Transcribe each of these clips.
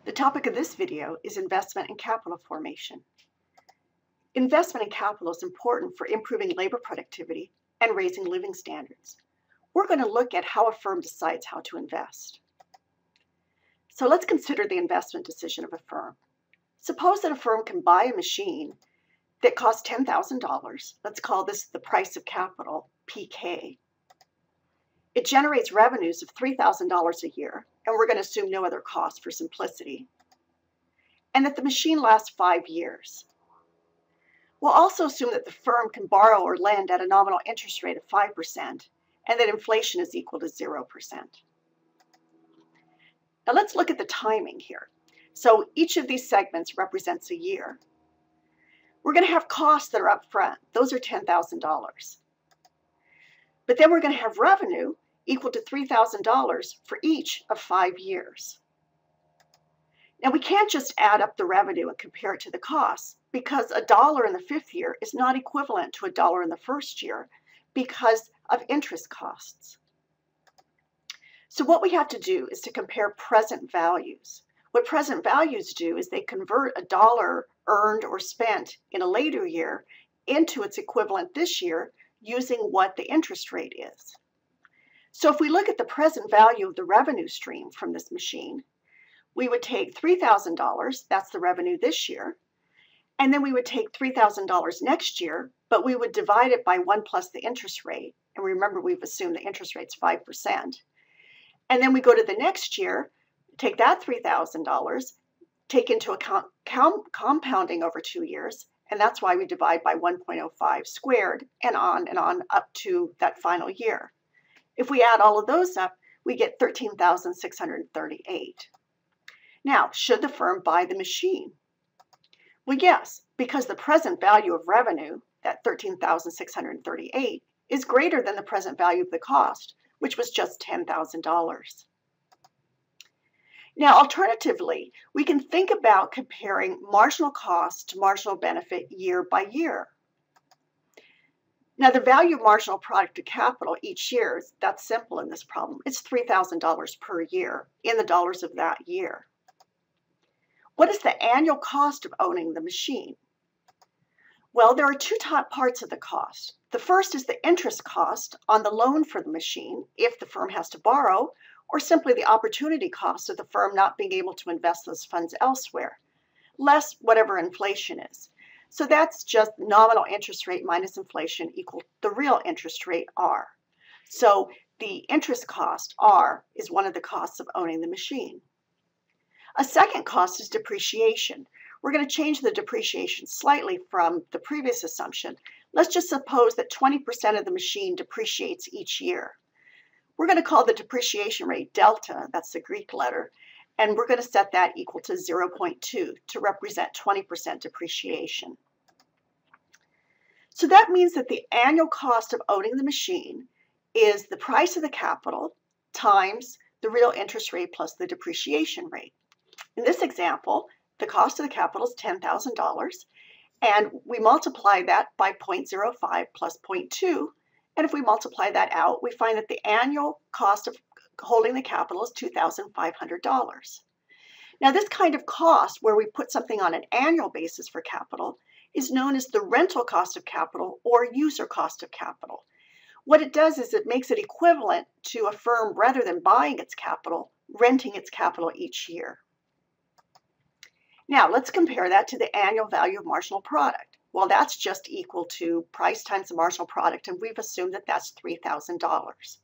The topic of this video is investment in capital formation. Investment in capital is important for improving labor productivity and raising living standards. We're going to look at how a firm decides how to invest. So let's consider the investment decision of a firm. Suppose that a firm can buy a machine that costs $10,000. Let's call this the price of capital, PK. It generates revenues of $3,000 a year, and we're going to assume no other cost for simplicity, and that the machine lasts 5 years. We'll also assume that the firm can borrow or lend at a nominal interest rate of 5%, and that inflation is equal to 0%. Now let's look at the timing here. So each of these segments represents a year. We're going to have costs that are up front. Those are $10,000. But then we're going to have revenue equal to $3,000 for each of 5 years. Now we can't just add up the revenue and compare it to the costs, because $1 in the 5th year is not equivalent to $1 in the 1st year because of interest costs. So what we have to do is to compare present values. What present values do is they convert $1 earned or spent in a later year into its equivalent this year using what the interest rate is. So if we look at the present value of the revenue stream from this machine, we would take $3,000, that's the revenue this year, and then we would take $3,000 next year, but we would divide it by 1 plus the interest rate. And remember, we've assumed the interest rate's 5%. And then we go to the next year, take that $3,000, take into account compounding over 2 years, and that's why we divide by 1.05 squared and on up to that final year. If we add all of those up, we get $13,638. Now, should the firm buy the machine? Well, yes, because the present value of revenue, that $13,638, is greater than the present value of the cost, which was just $10,000. Now, alternatively, we can think about comparing marginal cost to marginal benefit year by year. Now, the value of marginal product to capital each year, that's simple in this problem. It's $3,000 per year in the dollars of that year. What is the annual cost of owning the machine? Well, there are two top parts of the cost. The first is the interest cost on the loan for the machine if the firm has to borrow, or simply the opportunity cost of the firm not being able to invest those funds elsewhere, less whatever inflation is. So that's just nominal interest rate minus inflation equal the real interest rate, R. So the interest cost, R, is one of the costs of owning the machine. A second cost is depreciation. We're going to change the depreciation slightly from the previous assumption. Let's just suppose that 20% of the machine depreciates each year. We're going to call the depreciation rate delta, that's the Greek letter, and we're going to set that equal to 0.2 to represent 20% depreciation. So that means that the annual cost of owning the machine is the price of the capital times the real interest rate plus the depreciation rate. In this example, the cost of the capital is $10,000, and we multiply that by 0.05 plus 0.2, and if we multiply that out, we find that the annual cost of holding the capital is $2,500. Now, this kind of cost, where we put something on an annual basis for capital, is known as the rental cost of capital or user cost of capital. What it does is it makes it equivalent to a firm, rather than buying its capital, renting its capital each year. Now, let's compare that to the annual value of marginal product. Well, that's just equal to price times the marginal product, and we've assumed that that's $3,000.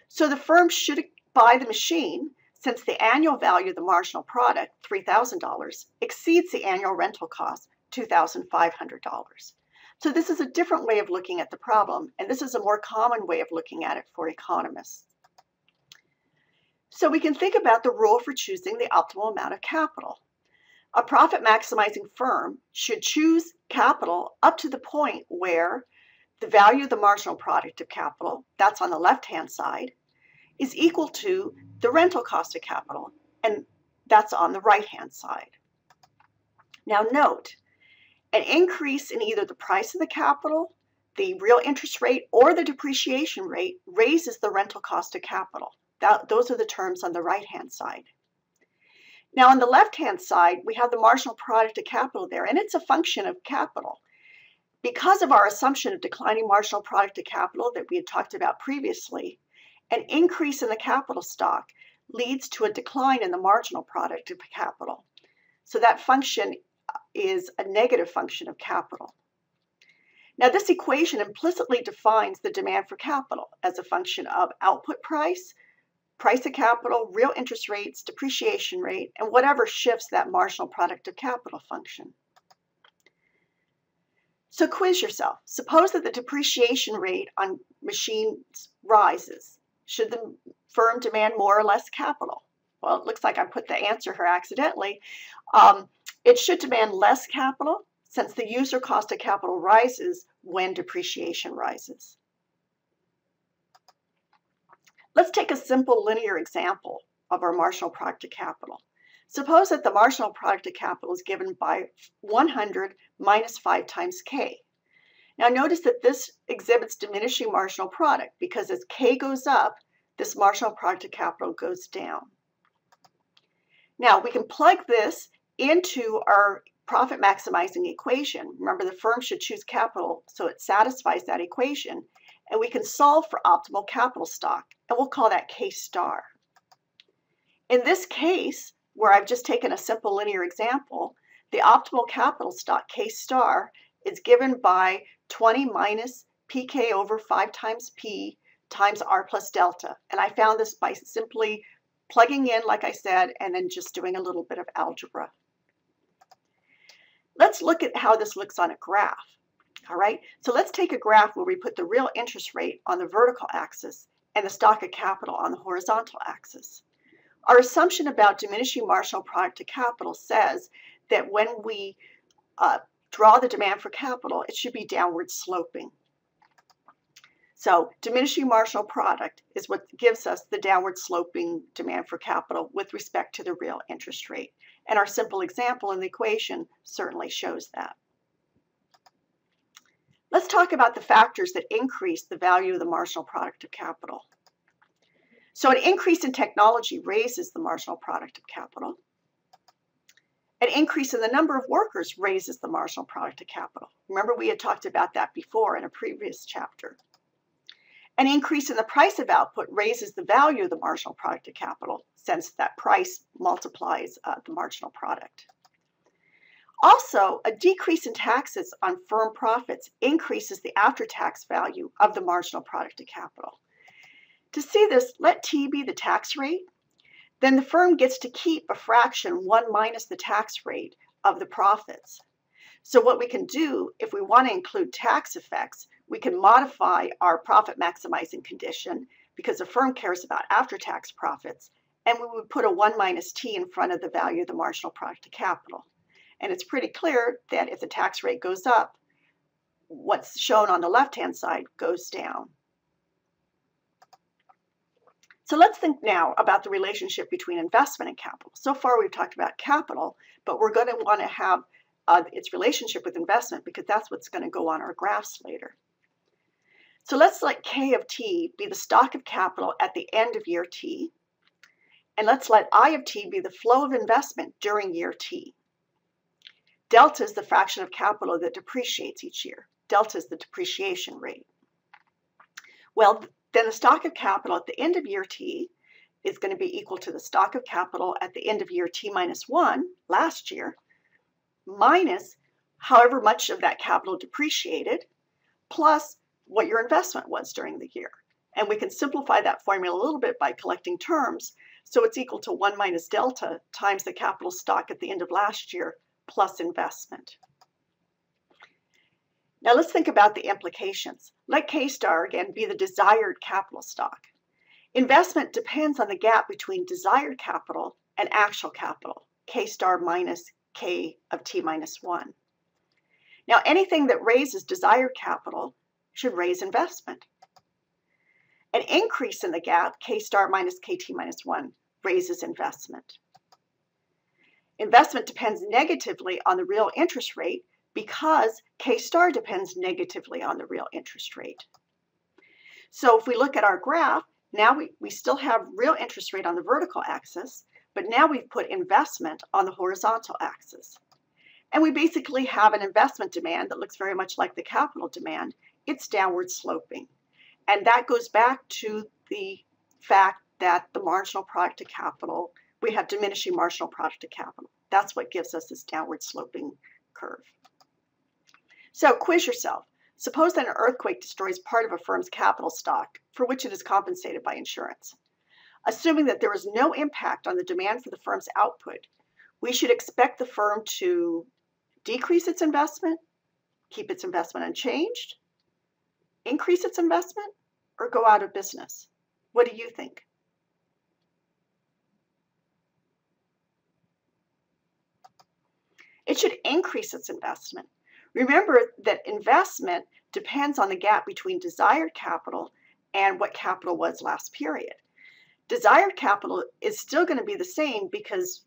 So the firm should buy the machine since the annual value of the marginal product, $3,000, exceeds the annual rental cost, $2,500. So this is a different way of looking at the problem, and this is a more common way of looking at it for economists. So we can think about the rule for choosing the optimal amount of capital. A profit-maximizing firm should choose capital up to the point where the value of the marginal product of capital, that's on the left-hand side, is equal to the rental cost of capital, and that's on the right-hand side. Now note, an increase in either the price of the capital, the real interest rate, or the depreciation rate raises the rental cost of capital. Those are the terms on the right-hand side. Now on the left-hand side, we have the marginal product of capital there, and it's a function of capital. Because of our assumption of declining marginal product of capital that we had talked about previously, an increase in the capital stock leads to a decline in the marginal product of capital. So that function is a negative function of capital. Now this equation implicitly defines the demand for capital as a function of output price, price of capital, real interest rates, depreciation rate, and whatever shifts that marginal product of capital function. So quiz yourself. Suppose that the depreciation rate on machines rises. Should the firm demand more or less capital? Well, it looks like I put the answer here accidentally. It should demand less capital since the user cost of capital rises when depreciation rises. Let's take a simple linear example of our marginal product of capital. Suppose that the marginal product of capital is given by 100 minus 5 times K. Now notice that this exhibits diminishing marginal product because as K goes up, this marginal product of capital goes down. Now we can plug this into our profit maximizing equation. Remember, the firm should choose capital so it satisfies that equation, and we can solve for optimal capital stock, and we'll call that K star. In this case, where I've just taken a simple linear example, the optimal capital stock, K star, is given by 20 minus PK over 5 times P times R plus delta. And I found this by simply plugging in, like I said, and then just doing a little bit of algebra. Let's look at how this looks on a graph. All right, so let's take a graph where we put the real interest rate on the vertical axis and the stock of capital on the horizontal axis. Our assumption about diminishing marginal product to capital says that when we draw the demand for capital, it should be downward sloping. So diminishing marginal product is what gives us the downward sloping demand for capital with respect to the real interest rate. And our simple example in the equation certainly shows that. Let's talk about the factors that increase the value of the marginal product of capital. So an increase in technology raises the marginal product of capital. An increase in the number of workers raises the marginal product of capital. Remember, we had talked about that before in a previous chapter. An increase in the price of output raises the value of the marginal product of capital, since that price multiplies the marginal product. Also, a decrease in taxes on firm profits increases the after-tax value of the marginal product of capital. To see this, let T be the tax rate. Then the firm gets to keep a fraction 1 minus the tax rate of the profits. So what we can do, if we want to include tax effects, we can modify our profit maximizing condition because the firm cares about after-tax profits, and we would put a 1 minus T in front of the value of the marginal product of capital. And it's pretty clear that if the tax rate goes up, what's shown on the left-hand side goes down. So let's think now about the relationship between investment and capital. So far we've talked about capital, but we're going to want to have its relationship with investment because that's what's going to go on our graphs later. So let's let K of T be the stock of capital at the end of year T, and let's let I of T be the flow of investment during year T. Delta is the fraction of capital that depreciates each year. Delta is the depreciation rate. Well, then the stock of capital at the end of year T is going to be equal to the stock of capital at the end of year T minus 1 last year, minus however much of that capital depreciated, plus what your investment was during the year. And we can simplify that formula a little bit by collecting terms. So it's equal to 1 minus delta times the capital stock at the end of last year plus investment. Now let's think about the implications. Let K star again be the desired capital stock. Investment depends on the gap between desired capital and actual capital, K star minus K of T minus 1. Now anything that raises desired capital should raise investment. An increase in the gap, K star minus KT minus 1, raises investment. Investment depends negatively on the real interest rate because K star depends negatively on the real interest rate. So if we look at our graph, now we still have real interest rate on the vertical axis, but now we've put investment on the horizontal axis. And we basically have an investment demand that looks very much like the capital demand. It's downward sloping. And that goes back to the fact that the marginal product to capital, we have diminishing marginal product to capital. That's what gives us this downward sloping curve. So quiz yourself. Suppose that an earthquake destroys part of a firm's capital stock for which it is compensated by insurance. Assuming that there is no impact on the demand for the firm's output, we should expect the firm to decrease its investment, keep its investment unchanged, increase its investment, or go out of business. What do you think? It should increase its investment. Remember that investment depends on the gap between desired capital and what capital was last period. Desired capital is still going to be the same because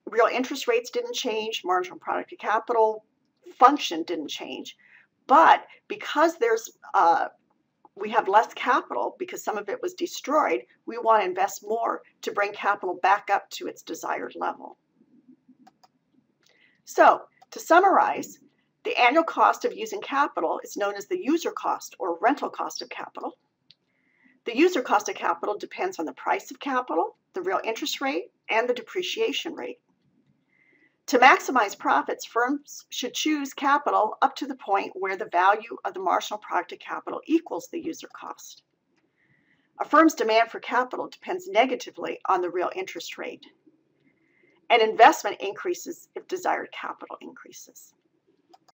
real interest rates didn't change, marginal product to capital function didn't change. But because we have less capital because some of it was destroyed, we want to invest more to bring capital back up to its desired level. So, to summarize, the annual cost of using capital is known as the user cost or rental cost of capital. The user cost of capital depends on the price of capital, the real interest rate, and the depreciation rate. To maximize profits, firms should choose capital up to the point where the value of the marginal product of capital equals the user cost. A firm's demand for capital depends negatively on the real interest rate. And investment increases if desired capital increases.